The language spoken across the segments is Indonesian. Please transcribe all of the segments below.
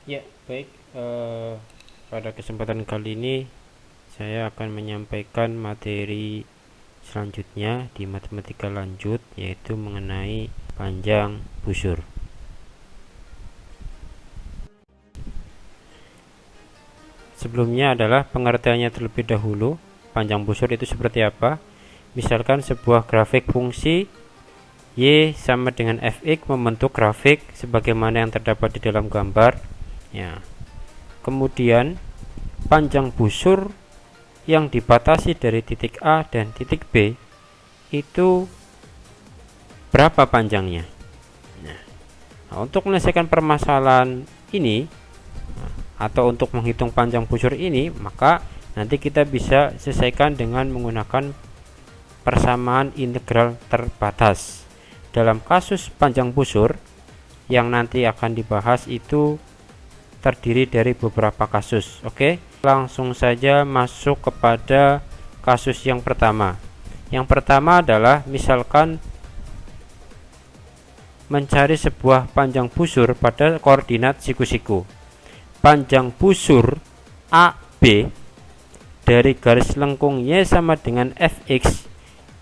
Ya, baik. Pada kesempatan kali ini saya akan menyampaikan materi selanjutnya di matematika lanjut, yaitu mengenai panjang busur. Sebelumnya adalah pengertiannya terlebih dahulu. Panjang busur itu seperti apa? Misalkan sebuah grafik fungsi Y sama dengan fx membentuk grafik sebagaimana yang terdapat di dalam gambar. Ya. Kemudian panjang busur yang dibatasi dari titik A dan titik B itu berapa panjangnya? Nah, untuk menyelesaikan permasalahan ini atau untuk menghitung panjang busur ini, maka nanti kita bisa selesaikan dengan menggunakan persamaan integral terbatas. Dalam kasus panjang busur yang nanti akan dibahas itu terdiri dari beberapa kasus. Oke, langsung saja masuk kepada kasus yang pertama. Yang pertama adalah misalkan mencari sebuah panjang busur pada koordinat siku-siku. Panjang busur AB dari garis lengkung Y sama dengan fx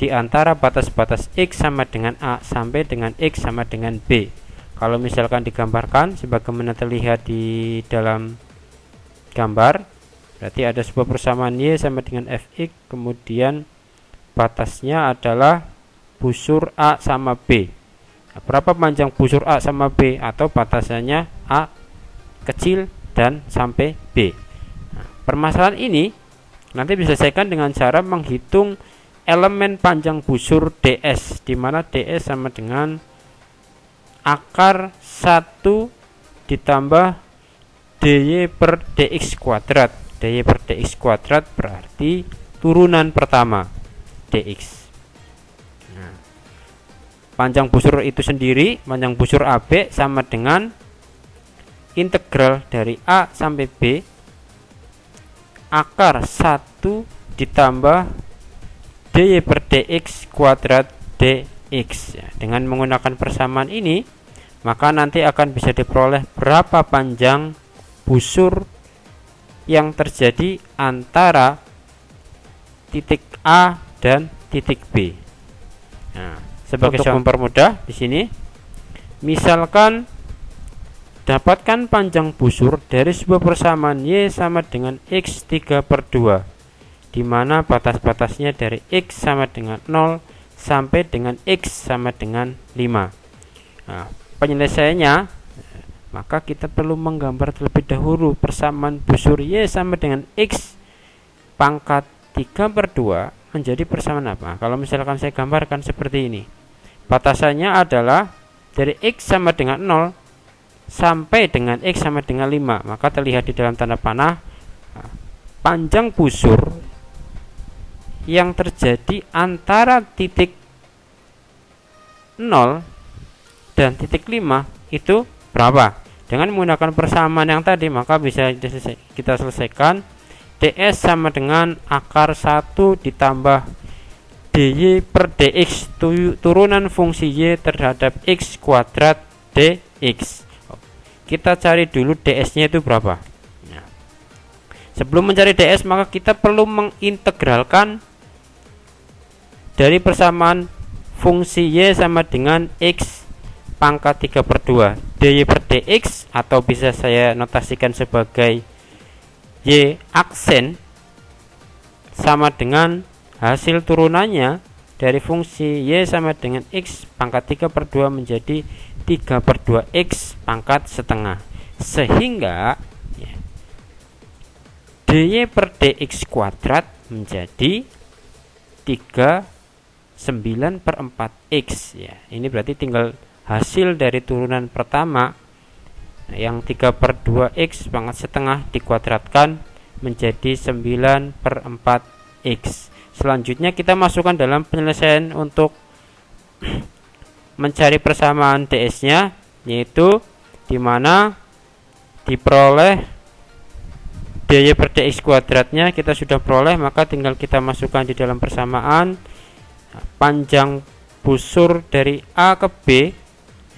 di antara batas-batas X sama dengan A sampai dengan X sama dengan B. Kalau misalkan digambarkan sebagaimana terlihat di dalam gambar, berarti ada sebuah persamaan Y sama dengan fx, kemudian batasnya adalah busur A sama B. Nah, berapa panjang busur A sama B, atau batasannya A kecil dan sampai B. Nah, permasalahan ini nanti diselesaikan dengan cara menghitung elemen panjang busur ds, di mana ds sama dengan akar 1 ditambah dy per dx kuadrat. Dy per dx kuadrat berarti turunan pertama dx. Nah, panjang busur itu sendiri, panjang busur AB sama dengan integral dari A sampai B akar 1 ditambah dy per dx kuadrat dx. Ya, dengan menggunakan persamaan ini, maka nanti akan bisa diperoleh berapa panjang busur yang terjadi antara titik A dan titik B. Nah, sebagai contoh mempermudah di sini, misalkan dapatkan panjang busur dari sebuah persamaan Y sama dengan x3/2, di mana batas-batasnya dari X sama dengan 0 sampai dengan X sama dengan 5. Nah, penyelesaiannya, maka kita perlu menggambar terlebih dahulu persamaan busur Y sama dengan X pangkat 3/2 menjadi persamaan apa? Kalau misalkan saya gambarkan seperti ini, batasannya adalah dari X sama dengan 0 sampai dengan X sama dengan 5, maka terlihat di dalam tanda panah panjang busur yang terjadi antara titik 0 dan titik 5 itu berapa? Dengan menggunakan persamaan yang tadi, maka bisa kita selesaikan. ds sama dengan akar 1 ditambah dy per dx, turunan fungsi y terhadap x kuadrat dx. Kita cari dulu ds nya itu berapa. Nah, sebelum mencari ds, maka kita perlu mengintegralkan dari persamaan fungsi y sama dengan x pangkat 3/2 dy per dx, atau bisa saya notasikan sebagai y aksen, sama dengan hasil turunannya dari fungsi y sama dengan x pangkat 3/2 menjadi 3/2x pangkat setengah, sehingga ya, dy per dx kuadrat menjadi 9/4x. Ya, ini berarti tinggal hasil dari turunan pertama, yang 3/2x pangkat setengah dikuadratkan menjadi 9/4x. Selanjutnya kita masukkan dalam penyelesaian untuk mencari persamaan ds nya, yaitu dimana diperoleh dy per dx kuadratnya kita sudah peroleh, maka tinggal kita masukkan di dalam persamaan panjang busur dari A ke B,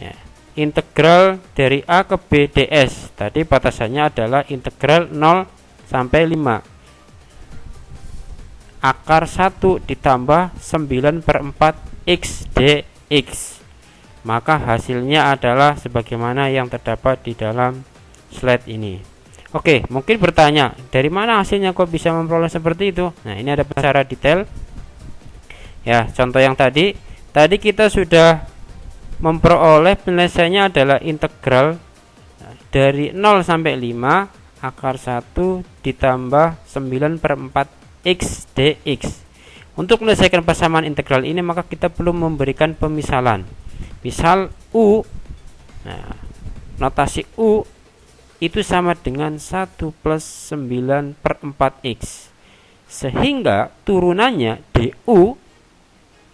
ya, integral dari A ke B ds. Tadi batasannya adalah integral 0 sampai 5. Akar 1 ditambah 9/4 x dx. Maka hasilnya adalah sebagaimana yang terdapat di dalam slide ini. Oke, mungkin bertanya, dari mana hasilnya kok bisa memperoleh seperti itu? Nah, ini ada secara detail. Ya, contoh yang tadi kita sudah memperoleh penyelesaiannya adalah integral dari 0 sampai 5 akar 1 ditambah 9/4 x dx. Untuk menyelesaikan persamaan integral ini maka kita perlu memberikan pemisalan. Misal u, nah, notasi u itu sama dengan 1 plus 9/4x, sehingga turunannya du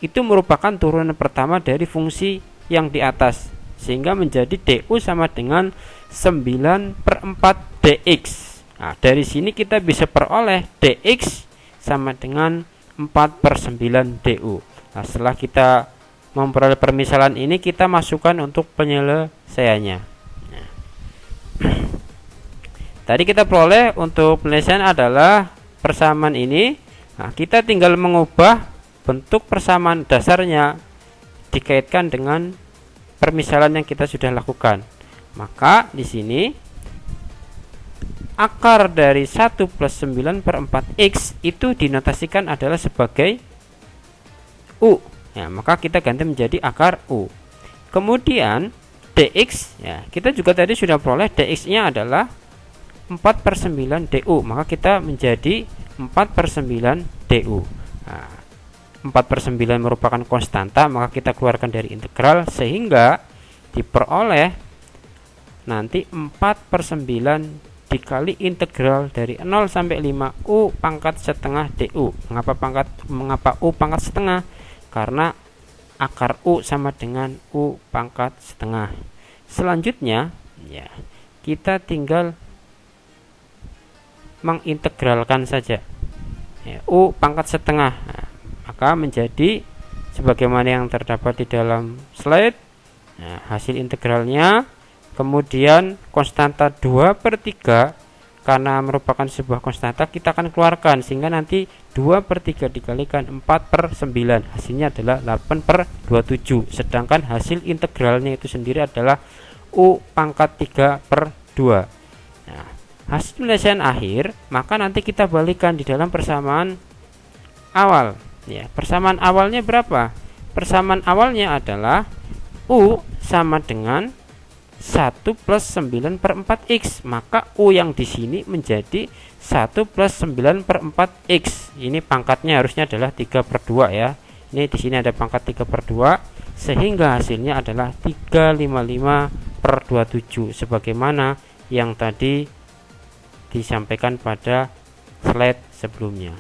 itu merupakan turunan pertama dari fungsi yang di atas, sehingga menjadi du sama dengan 9/4 dx. Nah, dari sini kita bisa peroleh dx sama dengan 4/9 du. Nah, setelah kita memperoleh permisalan ini, kita masukkan untuk penyelesaiannya. Nah, tadi kita peroleh untuk penyelesaian adalah persamaan ini. Nah, kita tinggal mengubah bentuk persamaan dasarnya dikaitkan dengan permisalan yang kita sudah lakukan. Maka di sini akar dari 1 plus 9/4x itu dinotasikan adalah sebagai u. Ya, maka kita ganti menjadi akar u. Kemudian dx, ya, kita juga tadi sudah peroleh dx-nya adalah 4/9 du. Maka kita menjadi 4/9 du. Nah, 4/9 merupakan konstanta, maka kita keluarkan dari integral sehingga diperoleh nanti 4/9 dikali integral dari 0 sampai 5 u pangkat setengah du. Mengapa u pangkat setengah? Karena akar u sama dengan u pangkat setengah. Selanjutnya, ya, kita tinggal mengintegralkan saja, ya, u pangkat setengah. Nah, maka menjadi sebagaimana yang terdapat di dalam slide. Nah, hasil integralnya, kemudian konstanta 2/3 karena merupakan sebuah konstanta kita akan keluarkan, sehingga nanti 2/3 dikalikan 4/9 hasilnya adalah 8/27, sedangkan hasil integralnya itu sendiri adalah u pangkat 3/2. Nah, hasil penyelesaian akhir maka nanti kita balikan di dalam persamaan awal. Ya, persamaan awalnya berapa? Persamaan awalnya adalah u sama dengan 1 plus 9/4x, maka u yang di sini menjadi 1 plus 9/4x. Ini pangkatnya harusnya adalah 3/2 ya. Ini di sini ada pangkat 3/2 sehingga hasilnya adalah 355/27 sebagaimana yang tadi disampaikan pada slide sebelumnya.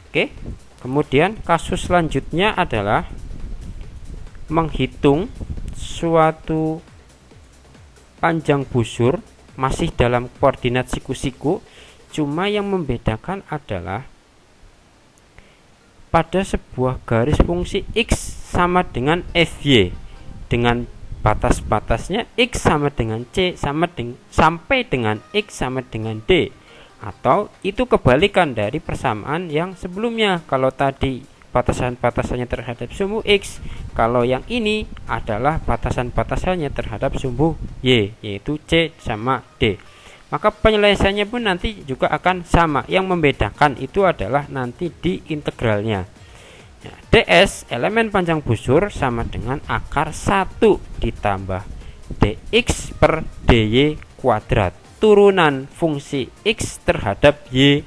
Oke, kemudian kasus selanjutnya adalah menghitung suatu panjang busur masih dalam koordinat siku-siku, cuma yang membedakan adalah pada sebuah garis fungsi x sama dengan fy dengan batas-batasnya x sama dengan c sampai dengan x sama dengan d, atau itu kebalikan dari persamaan yang sebelumnya. Kalau tadi batasan-batasannya terhadap sumbu x, kalau yang ini adalah batasan-batasannya terhadap sumbu y, yaitu c sama d. Maka penyelesaiannya pun nanti juga akan sama. Yang membedakan itu adalah nanti di integralnya. Nah, ds elemen panjang busur sama dengan akar 1 ditambah dx per dy kuadrat turunan fungsi x terhadap y.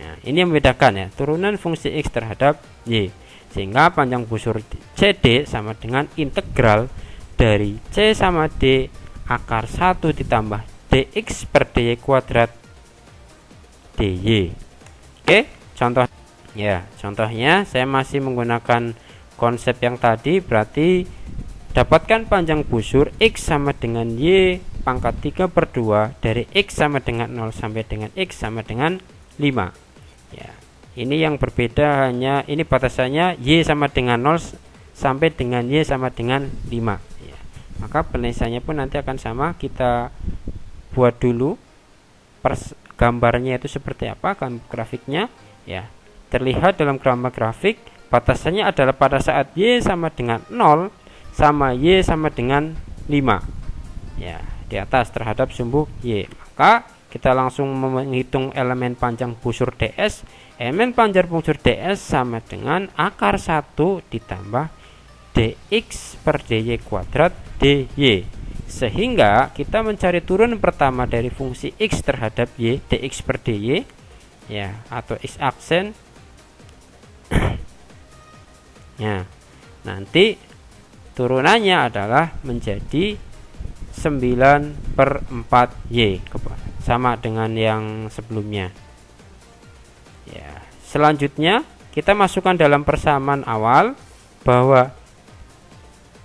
Nah, ini yang membedakan ya, turunan fungsi x terhadap y, sehingga panjang busur CD sama dengan integral dari c sama d akar 1 ditambah dx per dy kuadrat dy. Oke, contoh ya, contohnya saya masih menggunakan konsep yang tadi, berarti dapatkan panjang busur x sama dengan y pangkat 3/2 dari x sama dengan 0 sampai dengan x sama dengan 5. Ya, ini yang berbeda hanya ini batasannya y sama dengan 0 sampai dengan Y sama dengan 5 ya. Maka penyelesaiannya pun nanti akan sama. Kita buat dulu gambarnya itu seperti apa, grafiknya ya. Terlihat dalam gambar grafik batasannya adalah pada saat Y sama dengan 0 sama Y sama dengan 5 ya, di atas terhadap sumbu Y. Maka kita langsung menghitung elemen panjang busur DS. Elemen panjang busur DS sama dengan akar 1 ditambah dx per dy kuadrat dy. Sehingga kita mencari turun pertama dari fungsi x terhadap y, dx per dy ya, atau x aksen ya. Nanti turunannya adalah menjadi 9/4y, sama dengan yang sebelumnya ya. Selanjutnya kita masukkan dalam persamaan awal bahwa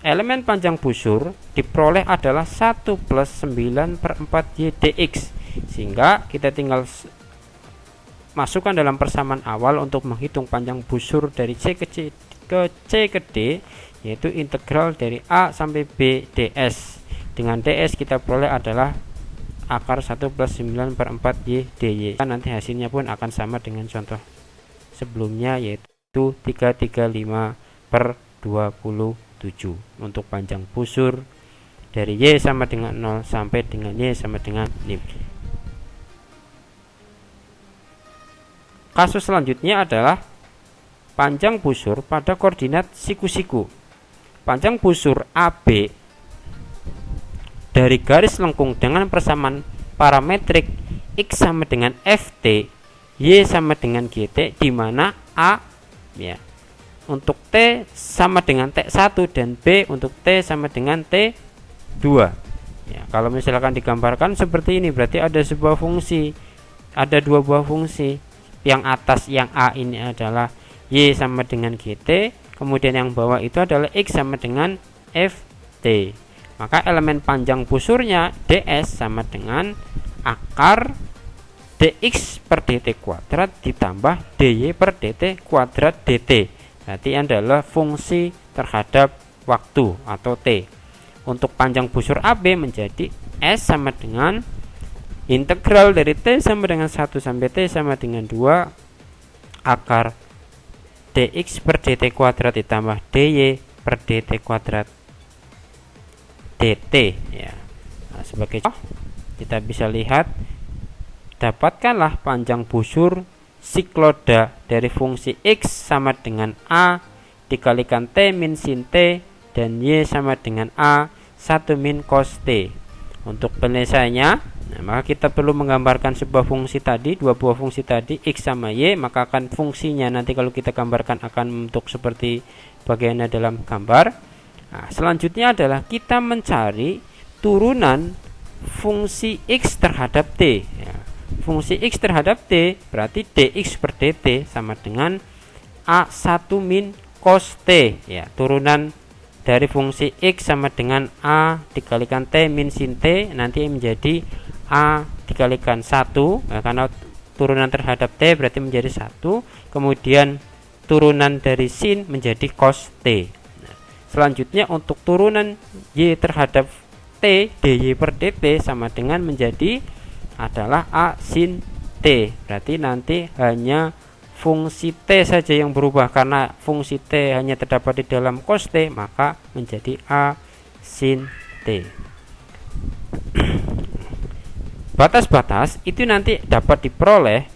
elemen panjang busur diperoleh adalah 1 plus 9/4y dx, sehingga kita tinggal masukkan dalam persamaan awal untuk menghitung panjang busur dari C ke D, yaitu integral dari A sampai B ds. Dengan ds kita peroleh adalah akar 1 plus 9/4y dy. Nanti hasilnya pun akan sama dengan contoh sebelumnya, yaitu 335/27 untuk panjang busur dari Y sama dengan 0 sampai dengan Y sama dengan 5. Kasus selanjutnya adalah panjang busur pada koordinat siku-siku. Panjang busur AB dari garis lengkung dengan persamaan parametrik X sama dengan FT, Y sama dengan GT, di mana A ya untuk T sama dengan T1 dan B untuk T sama dengan T2 ya. Kalau misalkan digambarkan seperti ini, berarti ada sebuah fungsi, ada dua buah fungsi. Yang atas, yang A ini adalah Y sama dengan GT, kemudian yang bawah itu adalah X sama dengan FT. Maka elemen panjang busurnya ds sama dengan akar dx per dt kuadrat ditambah dy per dt kuadrat dt. Berarti adalah fungsi terhadap waktu atau t. Untuk panjang busur AB menjadi S sama dengan integral dari t sama dengan 1 sampai t sama dengan 2 akar dx per dt kuadrat ditambah dy per dt kuadrat dt ya. Nah, sebagai contoh kita bisa lihat, dapatkanlah panjang busur sikloda dari fungsi x sama dengan a dikalikan t min sin t dan y sama dengan a 1 min cos t. Untuk penyelesaiannya, nah, maka kita perlu menggambarkan sebuah fungsi tadi, dua buah fungsi tadi x sama y, maka akan fungsinya nanti kalau kita gambarkan akan bentuk seperti bagiannya dalam gambar. Nah, selanjutnya adalah kita mencari turunan fungsi x terhadap t ya. Fungsi x terhadap t berarti dx per dt sama dengan a1 min cos t ya. Turunan dari fungsi x sama dengan a dikalikan t min sin t, nanti menjadi a dikalikan 1 ya, karena turunan terhadap t berarti menjadi 1, kemudian turunan dari sin menjadi cos t. Selanjutnya untuk turunan y terhadap t dy per dt sama dengan menjadi adalah a sin t. Berarti nanti hanya fungsi t saja yang berubah, karena fungsi t hanya terdapat di dalam cos t, maka menjadi a sin t. Batas-batas itu nanti dapat diperoleh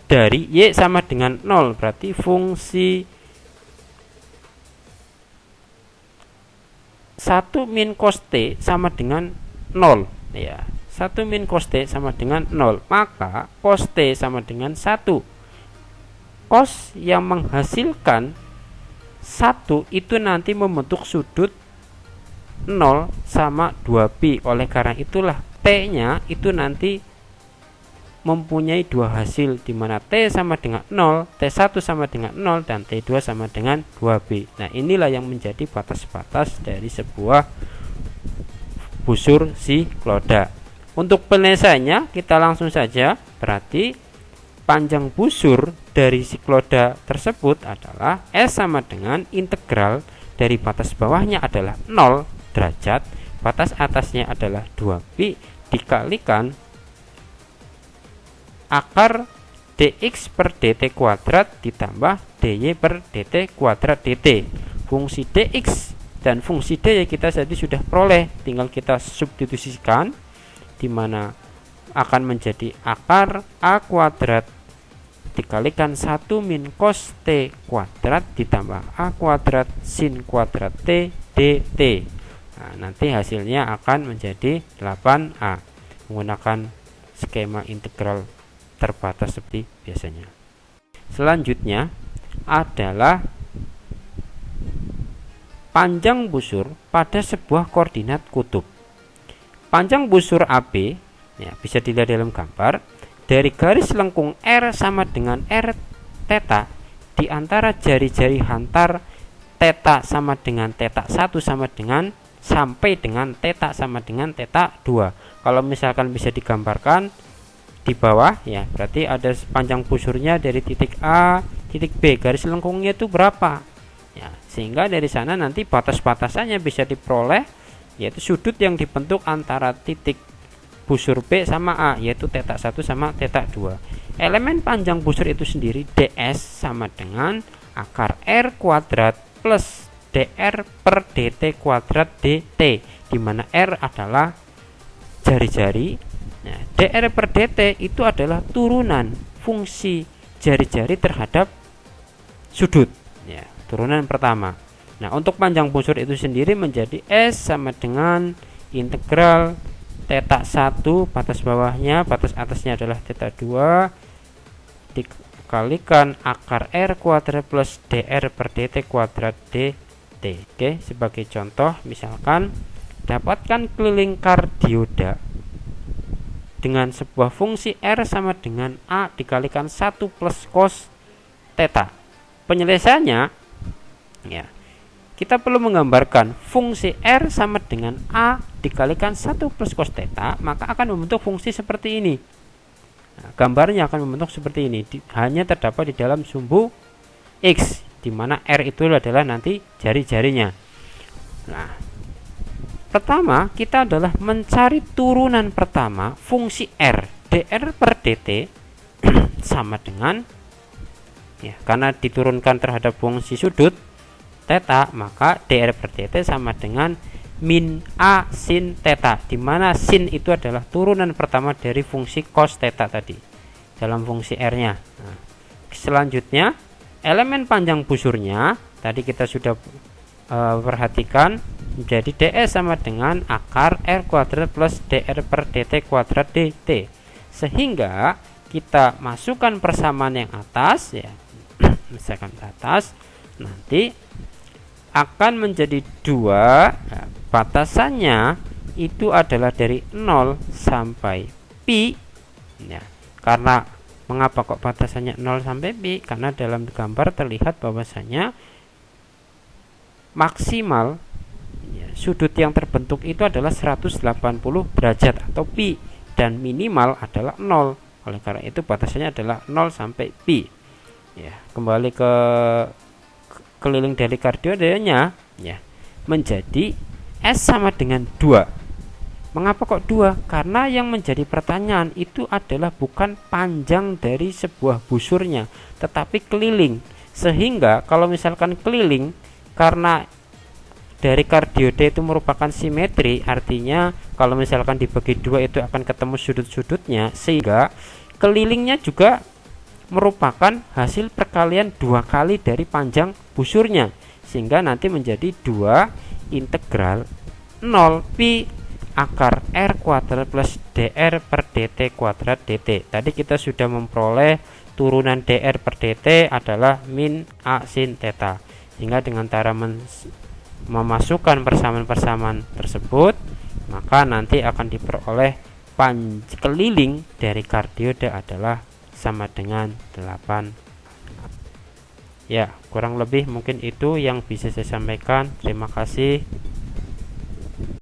dari y sama dengan 0, berarti fungsi 1 min cos t sama dengan 0 ya. 1 min cos t sama dengan 0, maka cos t sama dengan 1. Cos yang menghasilkan 1 itu nanti membentuk sudut 0 sama 2pi. Oleh karena itulah t nya itu nanti mempunyai dua hasil, di mana t sama dengan 0, t1 sama dengan 0 dan t2 sama dengan 2b. Nah, inilah yang menjadi batas-batas dari sebuah busur sikloda. Untuk penyelesaiannya kita langsung saja, berarti panjang busur dari sikloda tersebut adalah S sama dengan integral dari batas bawahnya adalah 0 derajat, batas atasnya adalah 2pi dikalikan akar dx per dt kuadrat ditambah dy per dt kuadrat dt. Fungsi dx dan fungsi dy kita tadi sudah peroleh, tinggal kita substitusikan, di mana akan menjadi akar a kuadrat dikalikan 1 min cos t kuadrat ditambah a kuadrat sin kuadrat t dt. Nah, nanti hasilnya akan menjadi 8a menggunakan skema integral terbatas seperti biasanya. Selanjutnya adalah panjang busur pada sebuah koordinat kutub. Panjang busur AB ya, bisa dilihat dalam gambar dari garis lengkung R sama dengan R theta di antara jari-jari hantar theta sama dengan theta 1 sama dengan sampai dengan theta sama dengan theta 2. Kalau misalkan bisa digambarkan di bawah ya, berarti ada panjang busurnya dari titik A titik B, garis lengkungnya itu berapa ya, sehingga dari sana nanti batas-batasannya bisa diperoleh, yaitu sudut yang dibentuk antara titik busur B sama A, yaitu theta 1 sama theta 2. Elemen panjang busur itu sendiri ds sama dengan akar R kuadrat plus dr per dt kuadrat dt, di mana R adalah jari-jari. Nah, dr per dt itu adalah turunan fungsi jari-jari terhadap sudut ya, turunan pertama. Nah, untuk panjang busur itu sendiri menjadi S sama dengan integral theta 1 batas bawahnya, batas atasnya adalah theta 2 dikalikan akar R kuadrat plus dr per dt kuadrat dt. Oke, sebagai contoh misalkan dapatkan keliling kardioda dengan sebuah fungsi R sama dengan A dikalikan 1 plus cos theta. Penyelesaiannya ya, kita perlu menggambarkan fungsi R sama dengan A dikalikan 1 plus cos theta, maka akan membentuk fungsi seperti ini. Nah, gambarnya akan membentuk seperti ini, hanya terdapat di dalam sumbu X, di mana R itu adalah nanti jari-jarinya. Nah, pertama kita adalah mencari turunan pertama fungsi R, dr per dt sama dengan ya, karena diturunkan terhadap fungsi sudut theta, maka dr per dt sama dengan min a sin theta, di mana sin itu adalah turunan pertama dari fungsi cos theta tadi dalam fungsi R-nya. Nah, selanjutnya elemen panjang busurnya tadi kita sudah perhatikan menjadi ds sama dengan akar R kuadrat plus dr per dt kuadrat dt, sehingga kita masukkan persamaan yang atas ya, misalkan ke atas, nanti akan menjadi 2. Nah, batasannya itu adalah dari 0 sampai pi ya. Karena mengapa kok batasannya 0 sampai pi? Karena dalam gambar terlihat bahwasanya maksimal ya, sudut yang terbentuk itu adalah 180 derajat atau pi, dan minimal adalah 0. Oleh karena itu batasannya adalah 0 sampai pi. Ya, kembali ke keliling dari kardiodanya ya, menjadi S sama dengan 2. Mengapa kok 2? Karena yang menjadi pertanyaan itu adalah bukan panjang dari sebuah busurnya, tetapi keliling. Sehingga kalau misalkan keliling, karena dari kardioda itu merupakan simetri, artinya kalau misalkan dibagi 2 itu akan ketemu sudut-sudutnya, sehingga kelilingnya juga merupakan hasil perkalian 2 kali dari panjang busurnya, sehingga nanti menjadi 2 integral 0 pi akar R kuadrat plus dr per dt kuadrat dt. Tadi kita sudah memperoleh turunan dr per dt adalah min a sin theta, sehingga dengan cara memasukkan persamaan-persamaan tersebut, maka nanti akan diperoleh keliling dari kardioda adalah sama dengan 8. Ya, kurang lebih mungkin itu yang bisa saya sampaikan. Terima kasih.